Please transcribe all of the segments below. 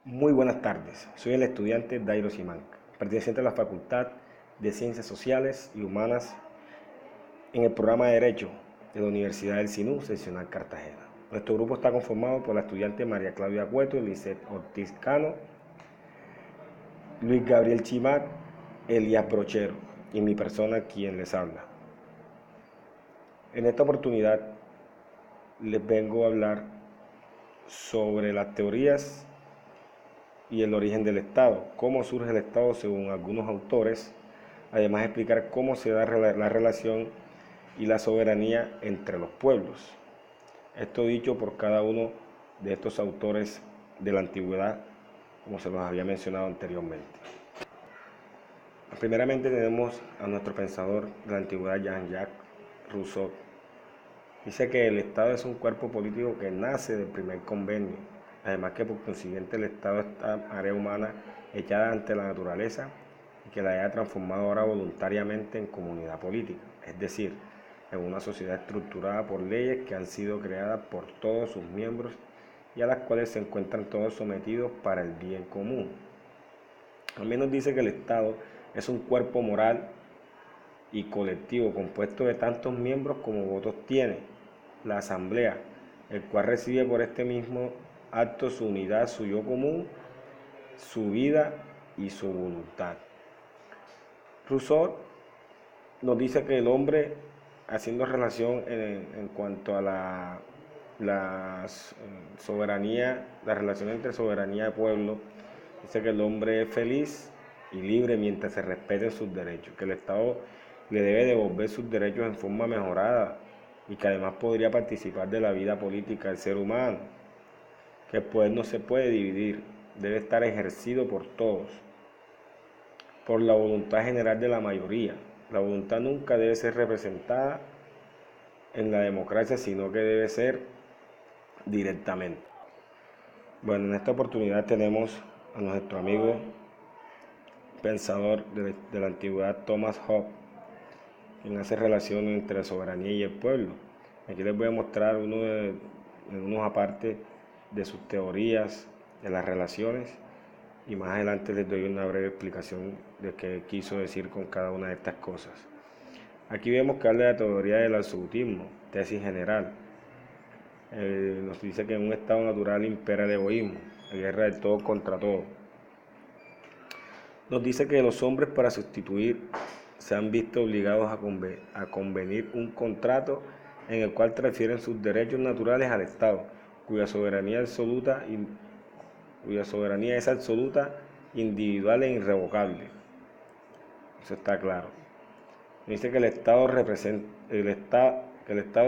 Muy buenas tardes, soy el estudiante Dairo Simanca, perteneciente a la Facultad de Ciencias Sociales y Humanas en el programa de Derecho de la Universidad del Sinú, seccional Cartagena. Nuestro grupo está conformado por la estudiante María Claudia Cueto, Lisette Ortiz Cano, Luis Gabriel Chimac, Elías Brochero y mi persona quien les habla. En esta oportunidad les vengo a hablar sobre las teorías y el origen del Estado, cómo surge el Estado según algunos autores, además de explicar cómo se da la relación y la soberanía entre los pueblos. Esto dicho por cada uno de estos autores de la antigüedad, como se los había mencionado anteriormente. Primeramente tenemos a nuestro pensador de la antigüedad, Jean-Jacques Rousseau. Dice que el Estado es un cuerpo político que nace del primer convenio, además que por consiguiente el Estado es esta área humana echada ante la naturaleza y que la haya transformado ahora voluntariamente en comunidad política, es decir, en una sociedad estructurada por leyes que han sido creadas por todos sus miembros y a las cuales se encuentran todos sometidos para el bien común. Al menos dice que el Estado es un cuerpo moral y colectivo compuesto de tantos miembros como votos tiene la asamblea, el cual recibe por este mismo acto su unidad, su yo común, su vida y su voluntad. Rousseau nos dice que el hombre, haciendo relación en cuanto a la soberanía, la relación entre soberanía y pueblo, dice que el hombre es feliz y libre mientras se respeten sus derechos, que el Estado le debe devolver sus derechos en forma mejorada y que además podría participar de la vida política del ser humano, que el poder no se puede dividir, debe estar ejercido por todos, por la voluntad general de la mayoría. La voluntad nunca debe ser representada en la democracia, sino que debe ser directamente. Bueno, en esta oportunidad tenemos a nuestro amigo pensador de la antigüedad Thomas Hobbes, quien hace relación entre la soberanía y el pueblo. Aquí les voy a mostrar unos apartes de sus teorías, de las relaciones, y más adelante les doy una breve explicación de qué quiso decir con cada una de estas cosas. Aquí vemos que habla de la teoría del absolutismo, tesis general. Nos dice que en un estado natural impera el egoísmo, la guerra del todo contra todo. Nos dice que los hombres, para sustituir, se han visto obligados a convenir un contrato en el cual transfieren sus derechos naturales al Estado, cuya soberanía es absoluta, individual e irrevocable. Eso está claro. Dice que el Estado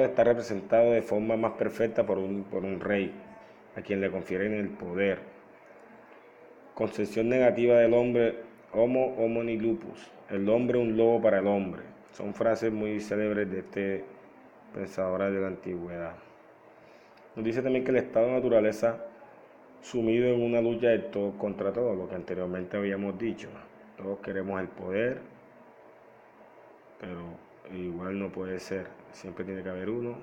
está representado de forma más perfecta por un rey, a quien le confieren el poder. Concepción negativa del hombre, homo homini lupus, el hombre un lobo para el hombre. Son frases muy célebres de este pensador de la antigüedad. Nos dice también que el estado de naturaleza sumido en una lucha de todo contra todo, lo que anteriormente habíamos dicho. Todos queremos el poder, pero igual no puede ser, siempre tiene que haber uno.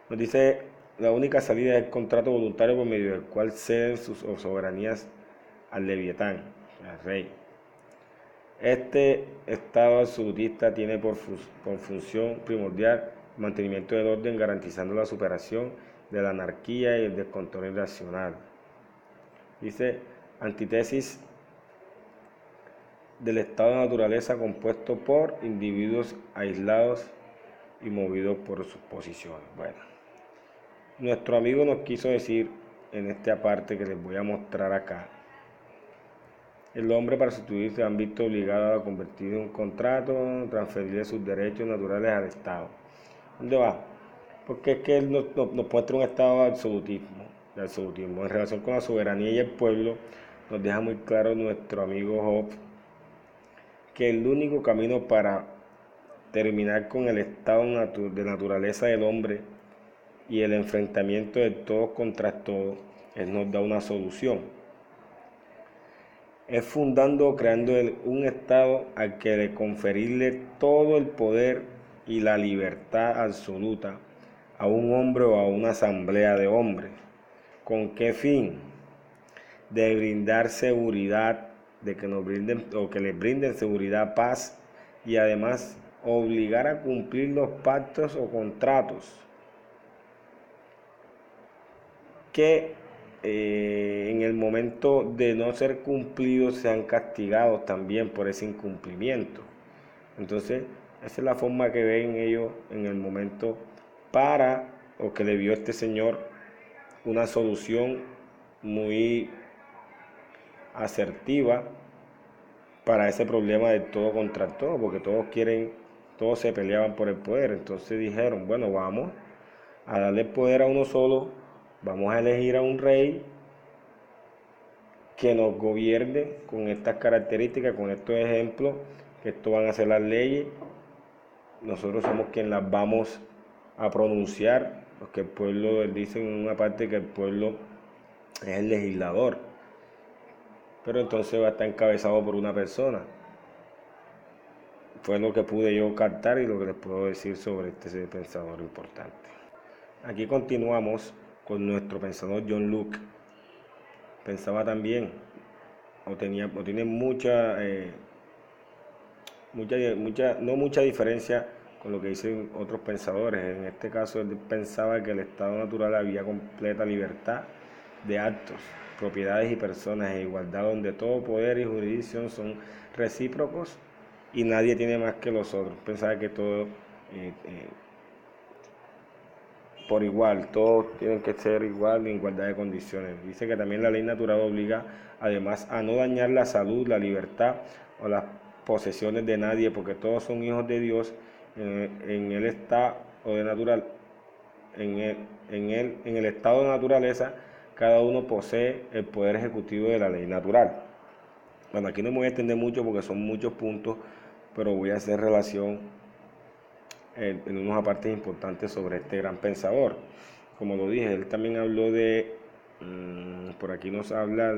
Nos dice la única salida es el contrato voluntario por medio del cual ceden sus soberanías al Leviatán, al rey. Este estado absolutista tiene por función primordial el mantenimiento del orden, garantizando la superación de la anarquía y el descontrol irracional. Dice, antítesis del estado de naturaleza compuesto por individuos aislados y movidos por sus posiciones. Bueno, nuestro amigo nos quiso decir en esta parte que les voy a mostrar acá. El hombre, para sustituirse, han visto obligado a convertir en un contrato, transferirle sus derechos naturales al Estado. ¿Dónde va? Porque es que él nos muestra un estado de absolutismo. En relación con la soberanía y el pueblo, nos deja muy claro nuestro amigo Hobbes que el único camino para terminar con el estado de naturaleza del hombre y el enfrentamiento de todos contra todos es nos da una solución. Es fundando o creando un Estado al que le conferirle todo el poder y la libertad absoluta a un hombre o a una asamblea de hombres. ¿Con qué fin? de brindar seguridad, de que nos brinden o que les brinden seguridad, paz y además obligar a cumplir los pactos o contratos que en el momento de no ser cumplidos sean castigados también por ese incumplimiento. Entonces, esa es la forma que ven ellos en el momento para, o que le vio este señor, una solución muy asertiva para ese problema de todo contra todo, porque todos se peleaban por el poder. Entonces dijeron, bueno, vamos a darle poder a uno solo, vamos a elegir a un rey que nos gobierne con estas características, con estos ejemplos, que esto van a ser las leyes. Nosotros somos quienes las vamos a pronunciar, porque el pueblo, dicen en una parte que el pueblo es el legislador, pero entonces va a estar encabezado por una persona. Fue lo que pude yo captar y lo que les puedo decir sobre este pensador importante. Aquí continuamos con nuestro pensador John Locke. Pensaba también, tiene no mucha diferencia con lo que dicen otros pensadores. En este caso, él pensaba que el estado natural había completa libertad de actos, propiedades y personas en igualdad, donde todo poder y jurisdicción son recíprocos y nadie tiene más que los otros. Pensaba que todo por igual, todos tienen que ser igual en igualdad de condiciones. Dice que también la ley natural obliga además a no dañar la salud, la libertad o las posesiones de nadie, porque todos son hijos de Dios. En el estado de natural, en el estado de naturaleza, cada uno posee el poder ejecutivo de la ley natural. Bueno, aquí no me voy a extender mucho porque son muchos puntos, pero voy a hacer relación en unos apartes importantes sobre este gran pensador. Como lo dije, él también habló por aquí nos habla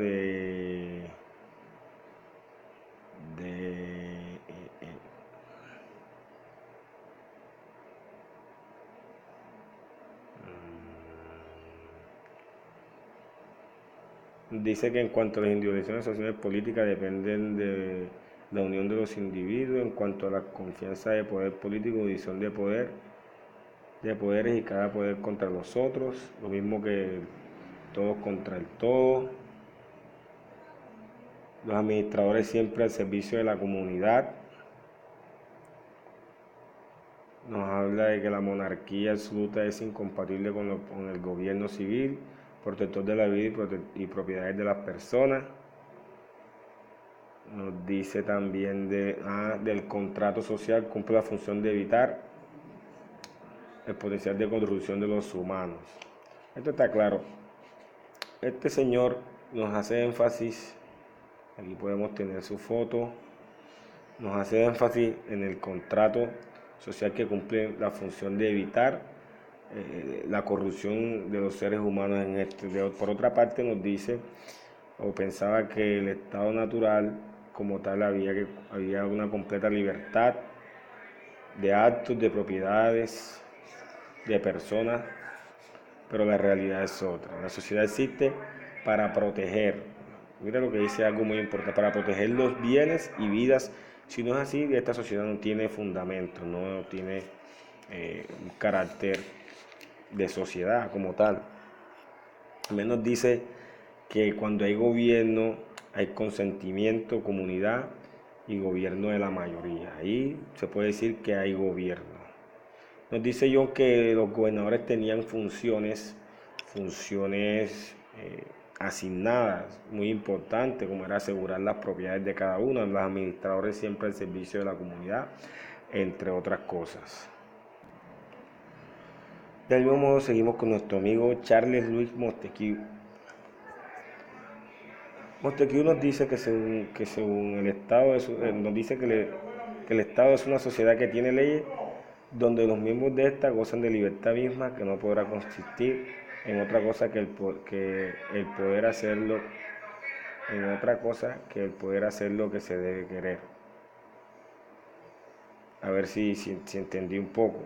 dice que en cuanto a las individualizaciones sociales políticas dependen de la unión de los individuos, en cuanto a la confianza de poder político, división de poderes y cada poder contra los otros, lo mismo que todos contra el todo. Los administradores siempre al servicio de la comunidad. Nos habla de que la monarquía absoluta es incompatible con el gobierno civil, protector de la vida y propiedades de las personas. Nos dice también del contrato social, cumple la función de evitar el potencial de corrupción de los humanos. Esto está claro. Este señor nos hace énfasis, aquí podemos tener su foto, nos hace énfasis en el contrato social que cumple la función de evitar la corrupción de los seres humanos en este. Por otra parte nos dice, o pensaba que el estado natural como tal había una completa libertad de actos, de propiedades, de personas, pero la realidad es otra. La sociedad existe para proteger, mira lo que dice algo muy importante, para proteger los bienes y vidas. Si no es así, esta sociedad no tiene fundamento, no tiene un carácter de sociedad como tal. Al menos dice que cuando hay gobierno hay consentimiento, comunidad y gobierno de la mayoría. Ahí se puede decir que hay gobierno. Nos dice John que los gobernadores tenían funciones asignadas, muy importantes, como era asegurar las propiedades de cada uno, los administradores siempre al servicio de la comunidad, entre otras cosas. Del mismo modo seguimos con nuestro amigo Charles Louis Montesquieu. Montesquieu nos dice que según el Estado, nos dice que el Estado es una sociedad que tiene leyes donde los miembros de esta gozan de libertad misma que no podrá consistir en otra cosa que el poder hacerlo, que se debe querer. A ver si entendí un poco.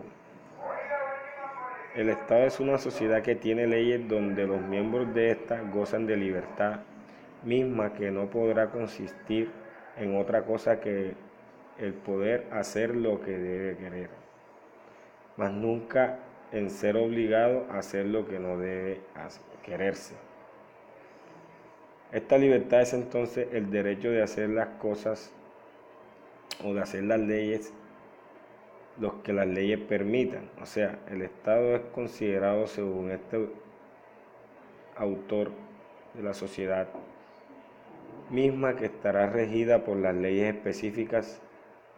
El Estado es una sociedad que tiene leyes donde los miembros de esta gozan de libertad misma que no podrá consistir en otra cosa que el poder hacer lo que debe querer, mas nunca en ser obligado a hacer lo que no debe quererse. Esta libertad es entonces el derecho de hacer las cosas o de hacer las leyes, los que las leyes permitan. O sea, el Estado es considerado, según este autor de la sociedad, misma que estará regida por las leyes específicas,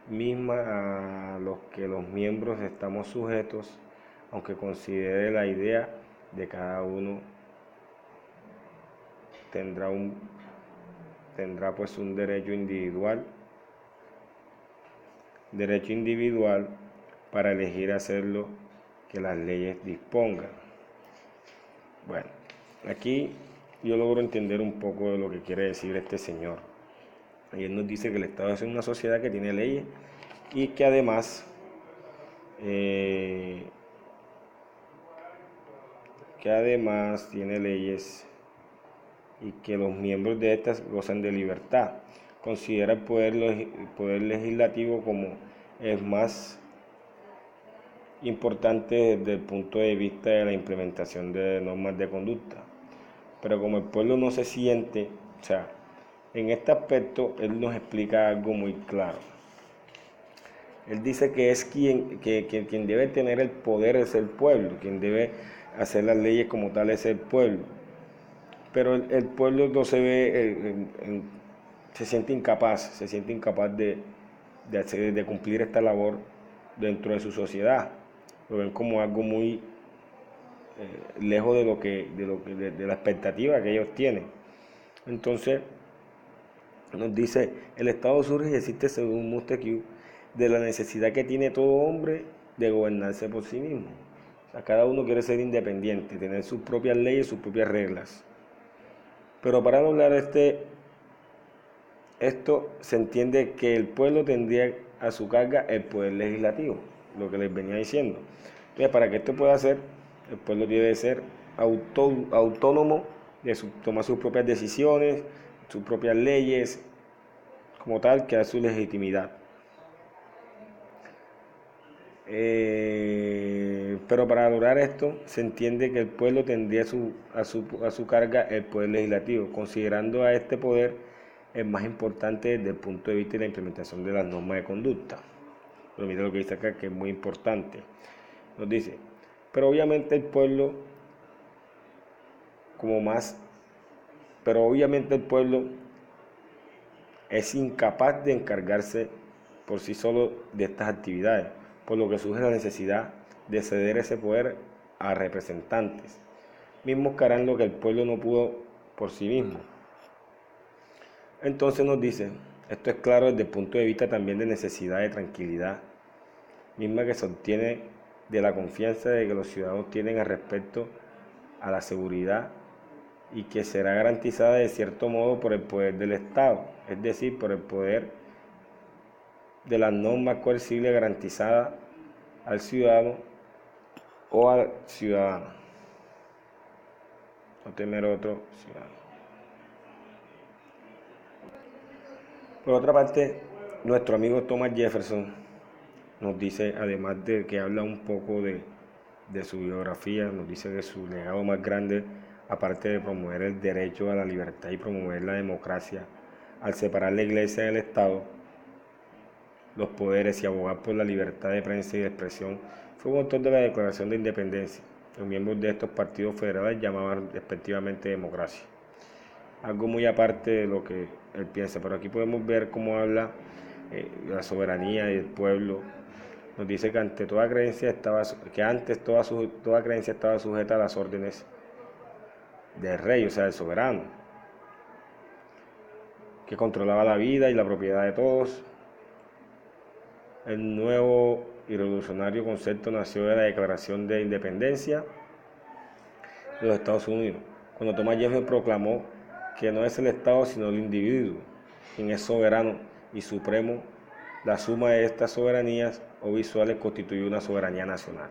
misma a los que los miembros estamos sujetos, aunque considere la idea de cada uno tendrá pues un derecho individual para elegir hacer lo que las leyes dispongan. Bueno, aquí yo logro entender un poco de lo que quiere decir este señor. Y él nos dice que el Estado es una sociedad que tiene leyes y que además tiene leyes y que los miembros de estas gozan de libertad. Considera el poder legislativo como el más importante desde el punto de vista de la implementación de normas de conducta. Pero como el pueblo no se siente, o sea, en este aspecto él nos explica algo muy claro. Él dice que es quien debe tener el poder es el pueblo, quien debe hacer las leyes como tal es el pueblo. Pero el pueblo no se ve, se siente incapaz de cumplir esta labor dentro de su sociedad. Lo ven como algo muy lejos de la expectativa que ellos tienen. Entonces, nos dice, el Estado surge y existe según Montesquieu de la necesidad que tiene todo hombre de gobernarse por sí mismo. O sea, cada uno quiere ser independiente, tener sus propias leyes, sus propias reglas. Pero para lograr esto se entiende que el pueblo tendría a su carga el poder legislativo, lo que les venía diciendo. Entonces, para que esto pueda ser, el pueblo debe ser autónomo de tomar sus propias decisiones, sus propias leyes, como tal, que da su legitimidad. Pero para lograr esto, se entiende que el pueblo tendría a su carga el poder legislativo, considerando a este poder el más importante desde el punto de vista de la implementación de las normas de conducta. Pero mira lo que dice acá, que es muy importante. Nos dice, pero obviamente el pueblo es incapaz de encargarse por sí solo de estas actividades, por lo que surge la necesidad de ceder ese poder a representantes, mismos que harán lo que el pueblo no pudo por sí mismo. Entonces nos dice, esto es claro desde el punto de vista también de necesidad de tranquilidad, misma que se obtiene de la confianza de que los ciudadanos tienen al respecto a la seguridad y que será garantizada de cierto modo por el poder del Estado, es decir, por el poder de las normas coercibles garantizadas al ciudadano o al ciudadano, no temer otro ciudadano. Por otra parte, nuestro amigo Thomas Jefferson nos dice, además de que habla un poco de su biografía, nos dice que su legado más grande, aparte de promover el derecho a la libertad y promover la democracia, al separar la Iglesia del Estado, los poderes y abogar por la libertad de prensa y de expresión, fue un autor de la Declaración de Independencia. Los miembros de estos partidos federales llamaban respectivamente democracia. Algo muy aparte de lo que él piensa, pero aquí podemos ver cómo habla la soberanía y el pueblo. Nos dice que antes toda creencia estaba sujeta a las órdenes del rey, o sea, del soberano, que controlaba la vida y la propiedad de todos. El nuevo y revolucionario concepto nació de la Declaración de Independencia de los Estados Unidos, cuando Thomas Jefferson proclamó que no es el Estado sino el individuo quien es soberano y supremo. La suma de estas soberanías o visuales constituye una soberanía nacional.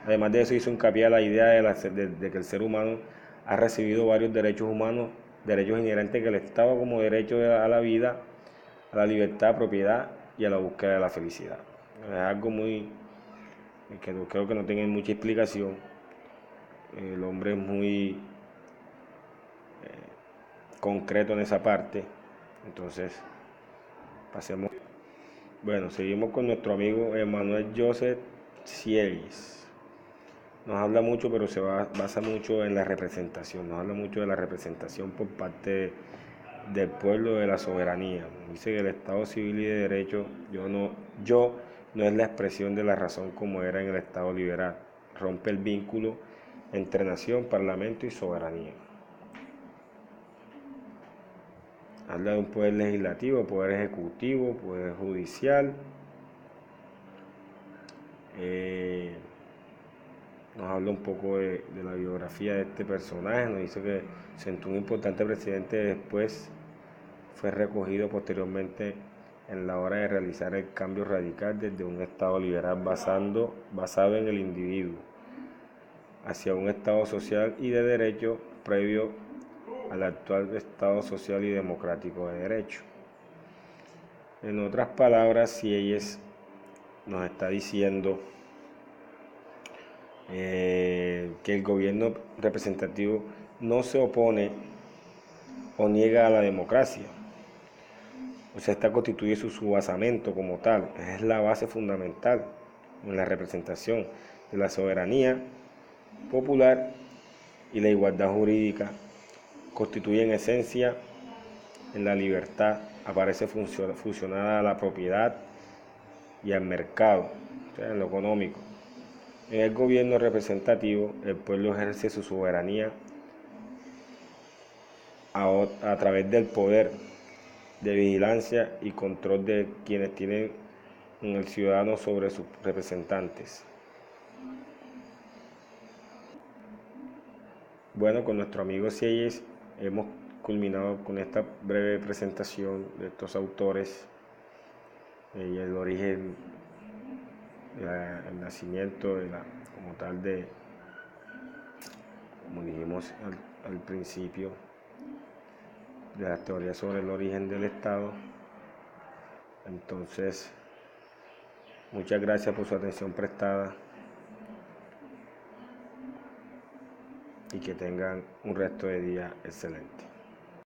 Además de eso, hizo hincapié a la idea de que el ser humano ha recibido varios derechos humanos derechos inherentes que el Estado como derecho a la vida, a la libertad, propiedad y a la búsqueda de la felicidad. Es algo muy que creo que no tiene mucha explicación. El hombre es muy concreto en esa parte. Entonces, pasemos. Bueno, seguimos con nuestro amigo Emmanuel Joseph Sieyes. Nos habla mucho, pero se basa mucho en la representación. Nos habla mucho de la representación por parte del pueblo, de la soberanía. Dice que el Estado civil y de derecho, yo no es la expresión de la razón como era en el Estado liberal. Rompe el vínculo entre nación, parlamento y soberanía. Habla de un poder legislativo, poder ejecutivo, poder judicial. Nos habla un poco de la biografía de este personaje. Nos dice que sentó un importante presidente, después fue recogido posteriormente en la hora de realizar el cambio radical desde un Estado liberal basado en el individuo hacia un Estado social y de derecho previo al actual Estado social y democrático de derecho. En otras palabras, si ellos nos está diciendo que el gobierno representativo no se opone o niega a la democracia. O sea, esta constituye su basamento como tal. Es la base fundamental en la representación de la soberanía popular y la igualdad jurídica. Constituye en esencia en la libertad. Aparece fusionada a la propiedad y al mercado, o sea, en lo económico. En el gobierno representativo, el pueblo ejerce su soberanía a través del poder de vigilancia y control de quienes tienen el ciudadano sobre sus representantes. Bueno, con nuestro amigo Sieyes hemos culminado con esta breve presentación de estos autores y el origen, el nacimiento como tal como dijimos al principio, de las teorías sobre el origen del Estado. Entonces, muchas gracias por su atención prestada y que tengan un resto de día excelente.